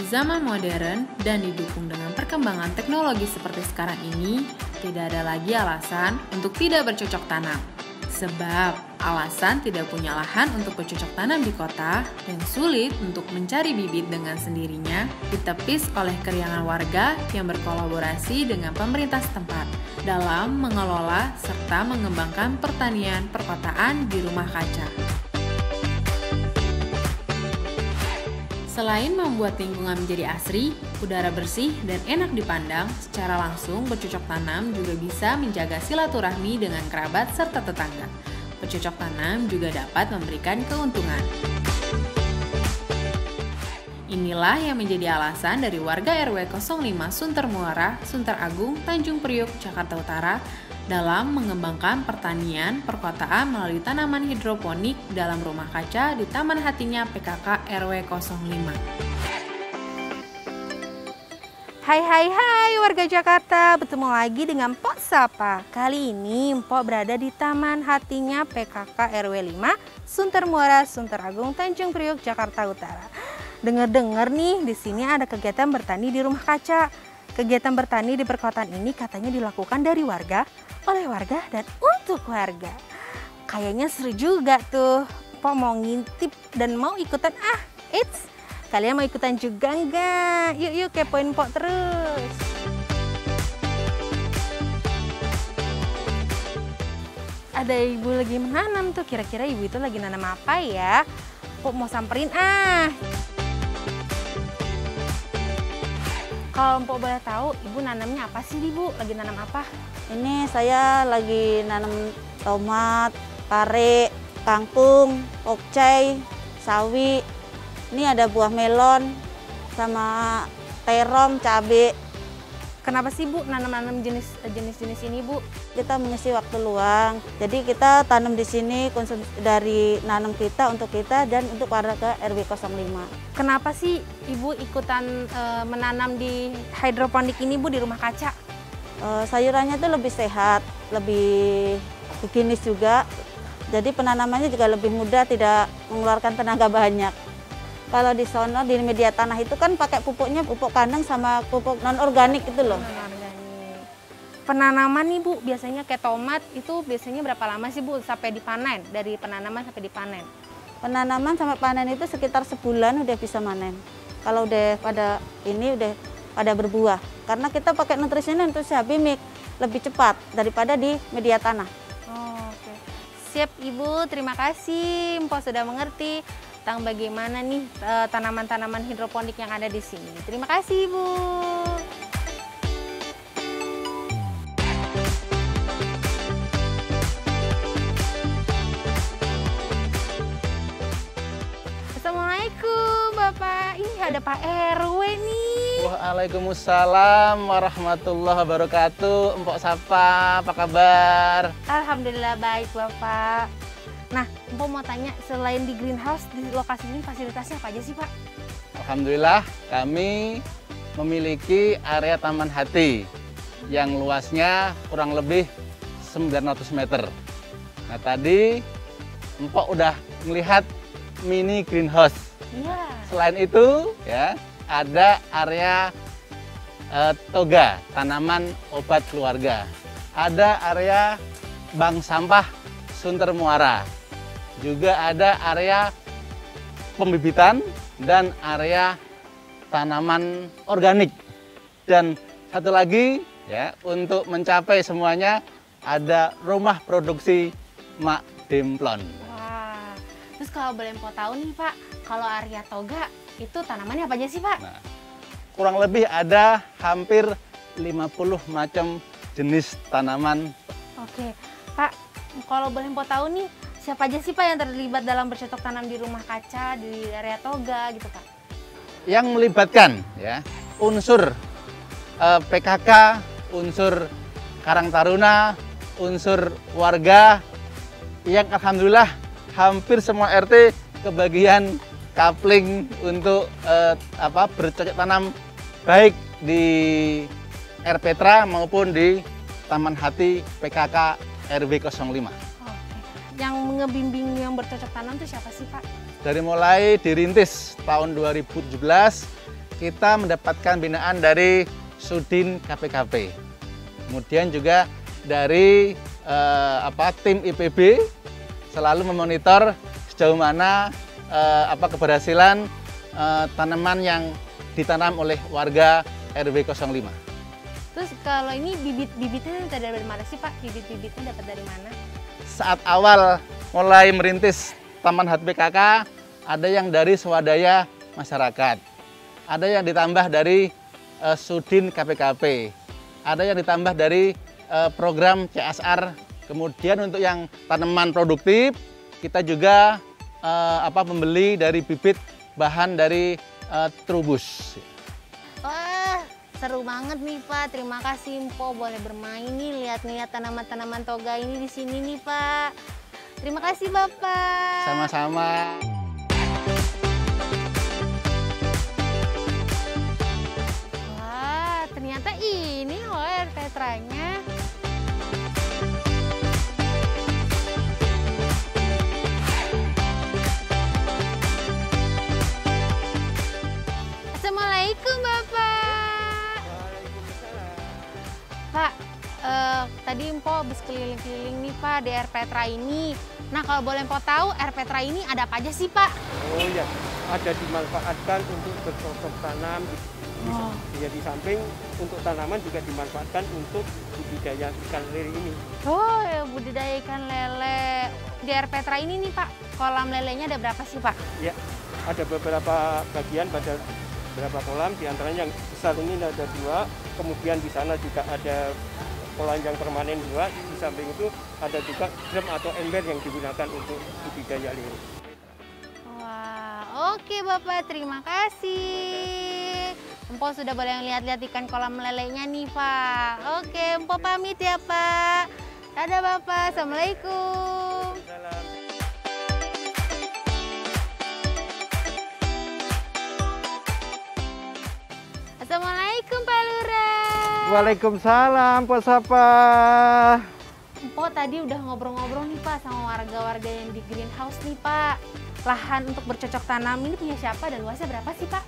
zaman modern dan didukung dengan perkembangan teknologi seperti sekarang ini, tidak ada lagi alasan untuk tidak bercocok tanam. Sebab alasan tidak punya lahan untuk bercocok tanam di kota dan sulit untuk mencari bibit dengan sendirinya ditepis oleh keriangan warga yang berkolaborasi dengan pemerintah setempat dalam mengelola serta mengembangkan pertanian perkotaan di rumah kaca. Selain membuat lingkungan menjadi asri, udara bersih dan enak dipandang, secara langsung bercocok tanam juga bisa menjaga silaturahmi dengan kerabat serta tetangga. Bercocok tanam juga dapat memberikan keuntungan. Inilah yang menjadi alasan dari warga RW 05 Sunter Muara, Sunter Agung, Tanjung Priok, Jakarta Utara dalam mengembangkan pertanian perkotaan melalui tanaman hidroponik dalam rumah kaca di Taman Hatinya PKK RW 05. Hai warga Jakarta, bertemu lagi dengan Mpok Sapa. Kali ini Mpok berada di Taman Hatinya PKK RW 5 Sunter Muara, Sunter Agung, Tanjung Priok, Jakarta Utara. Dengar-dengar nih, di sini ada kegiatan bertani di rumah kaca. Kegiatan bertani di perkotaan ini katanya dilakukan dari warga, oleh warga, dan untuk warga. Kayaknya seru juga tuh. Mpok mau ngintip dan mau ikutan. Eits, kalian mau ikutan juga enggak? Yuk kepoin Mpok terus. Ada ibu lagi menanam tuh. Kira-kira ibu itu lagi nanam apa ya? Mpok mau samperin Kalau Mpok boleh tahu, ibu nanamnya apa sih, ibu? Lagi nanam apa? Ini saya lagi nanam tomat, pare, kangkung, pokcai, sawi. Ini ada buah melon, sama terong, cabai. Kenapa sih, Bu, nanam-nanam jenis-jenis ini, Bu? Kita mengisi waktu luang. Jadi kita tanam di sini konsumsi dari nanam kita untuk kita dan untuk warga RW 05. Kenapa sih Ibu ikutan menanam di hidroponik ini, Bu, di rumah kaca? Sayurannya tuh lebih sehat, lebih higienis juga. Jadi penanamannya juga lebih mudah, tidak mengeluarkan tenaga banyak. Kalau di sono di media tanah itu kan pakai pupuknya pupuk kandang sama pupuk non organik itu loh. Penanaman nih, Bu, biasanya kayak tomat itu biasanya berapa lama sih, Bu, sampai dipanen? Dari penanaman sampai dipanen? Penanaman sampai panen itu sekitar sebulan udah bisa manen. Kalau udah pada berbuah. Karena kita pakai nutrisinya untuk Habimik lebih cepat daripada di media tanah. Oke. Siap, Ibu, terima kasih. Mpok sudah mengerti tentang bagaimana nih tanaman-tanaman hidroponik yang ada di sini. Terima kasih, Ibu. Assalamualaikum, Bapak. Ini ada Pak RW nih. Waalaikumsalam warahmatullahi wabarakatuh. Mpok Sapa, apa kabar? Alhamdulillah baik, Bapak. Nah, Mpok mau tanya, selain di greenhouse, di lokasi ini fasilitasnya apa aja sih, Pak? Alhamdulillah, kami memiliki area Taman Hati yang luasnya kurang lebih 900 meter. Nah, tadi Mpok udah melihat mini greenhouse. Iya. Selain itu, ya, ada area toga, tanaman obat keluarga. Ada area bank sampah Sunter Muara. Juga ada area pembibitan dan area tanaman organik. Dan satu lagi, ya, untuk mencapai semuanya ada rumah produksi Mak Demplon. Wah, terus kalau boleh Mpok tahu nih, Pak, kalau area toga itu tanamannya apa aja sih, Pak? Nah, kurang lebih ada hampir 50 macam jenis tanaman. Oke, Pak, kalau boleh Mpok tahu nih, siapa aja sih, Pak, yang terlibat dalam bercocok tanam di rumah kaca, di area toga gitu, Pak? Yang melibatkan, ya, unsur PKK, unsur Karang Taruna, unsur warga, yang alhamdulillah hampir semua RT kebagian kapling untuk bercocok tanam baik di RPtra maupun di Taman Hati PKK RW 05. Oke. Yang ngebimbing yang bercocok tanam itu siapa sih, Pak? Dari mulai dirintis tahun 2017 kita mendapatkan binaan dari Sudin KPKP. Kemudian juga dari tim IPB selalu memonitor sejauh mana keberhasilan tanaman yang ditanam oleh warga RW 05. Terus kalau ini bibitnya dari mana sih Pak? Bibit-bibitnya dapat dari mana? Saat awal mulai merintis Taman HPKK, ada yang dari swadaya masyarakat, ada yang ditambah dari Sudin KPKP, ada yang ditambah dari program CSR. Kemudian untuk yang tanaman produktif, kita juga membeli dari bibit bahan dari Trubus. Wah, seru banget nih Pak. Terima kasih Mpo boleh bermain nih, lihat-lihat tanaman-tanaman toga ini di sini nih Pak. Terima kasih Bapak. Sama-sama. Wah, ternyata ini loh air tetranya. Assalamualaikum Bapak. Pak, tadi Mpo habis keliling-keliling nih Pak di air Petra ini. Nah kalau boleh Mpo tahu air Petra ini ada apa aja sih Pak? Oh ya, ada dimanfaatkan untuk bercocok tanam. Ya, di samping untuk tanaman juga dimanfaatkan untuk budidaya ikan lele ini. Oh ya, budidaya ikan lele. Di air Petra ini nih Pak, kolam lelenya ada berapa sih Pak? Ya, ada beberapa bagian pada beberapa kolam, diantaranya yang besar ini ada 2, kemudian di sana juga ada kolam yang permanen 2, di samping itu ada juga drum atau ember yang digunakan untuk budidaya lele. Wah, oke Bapak, terima kasih. Mpo sudah boleh lihat-lihat ikan kolam lelenya nih Pak. Oke, Mpo pamit ya Pak. Dadah Bapak, Assalamualaikum. Assalamualaikum Pak Lurah. Waalaikumsalam Pak Sapa. Mpo tadi udah ngobrol-ngobrol nih Pak sama warga-warga yang di greenhouse nih Pak. Lahan untuk bercocok tanam ini punya siapa dan luasnya berapa sih Pak?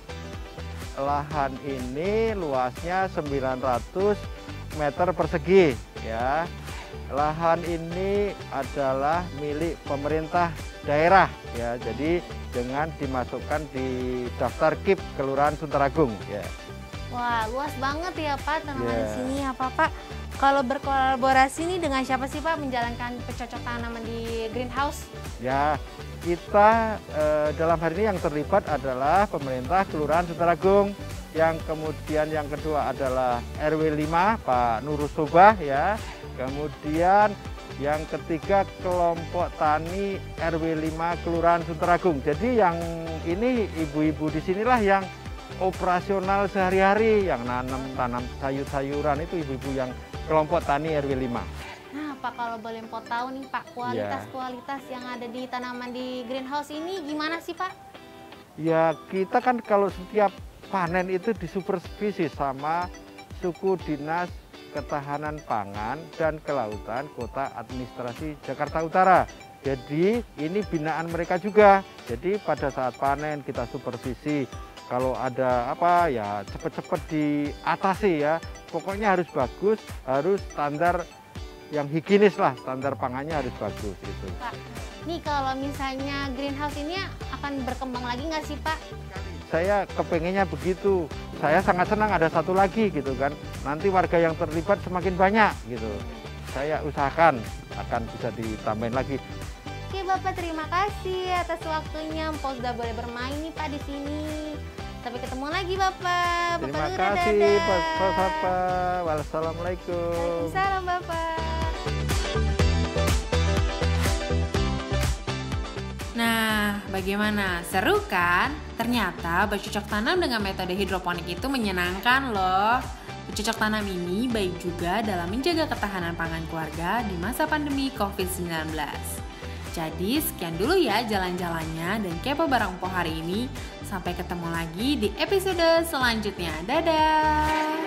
Lahan ini luasnya 900 meter persegi ya. Lahan ini adalah milik pemerintah daerah ya. Jadi dengan dimasukkan di daftar KIP Kelurahan Sunteragung ya. Wah, luas banget ya Pak tanaman di sini ya Pak. Kalau berkolaborasi nih dengan siapa sih Pak menjalankan bercocok tanaman di greenhouse? Ya, kita dalam hal ini yang terlibat adalah pemerintah Kelurahan Sunteragung, yang kemudian yang kedua adalah RW 5 Pak Nurus Sobah ya, kemudian yang ketiga kelompok tani RW 5 Kelurahan Sunteragung. Jadi yang ini ibu-ibu di sinilah yang operasional sehari-hari, yang tanam sayur-sayuran itu ibu-ibu yang kelompok tani RW 5. Nah Pak, kalau boleh Mpo tahu nih Pak, kualitas-kualitas yang ada di tanaman di greenhouse ini gimana sih Pak? Ya kita kan kalau setiap panen itu disupervisi sama Suku Dinas Ketahanan Pangan dan Kelautan Kota Administrasi Jakarta Utara. Jadi ini binaan mereka juga. Jadi pada saat panen kita supervisi. Kalau ada apa ya cepet-cepet diatasi ya. Pokoknya harus bagus, harus standar yang higienis lah, standar pangannya harus bagus gitu. Pak, nih kalau misalnya greenhouse ini akan berkembang lagi nggak sih Pak? Saya kepengennya begitu. Saya sangat senang ada satu lagi gitu kan. Nanti warga yang terlibat semakin banyak gitu. Saya usahakan akan bisa ditambahin lagi. Oke Bapak, terima kasih atas waktunya. Mpo sudah boleh bermain nih Pak di sini. Sampai ketemu lagi Bapak. Terima kasih Pak Sapa. Wassalamualaikum. Waalaikumsalam Bapak. Nah, bagaimana? Seru kan? Ternyata bercocok tanam dengan metode hidroponik itu menyenangkan loh. Bercocok tanam ini baik juga dalam menjaga ketahanan pangan keluarga di masa pandemi COVID-19. Jadi sekian dulu ya jalan-jalannya dan kepo bareng Mpo hari ini. Sampai ketemu lagi di episode selanjutnya. Dadah!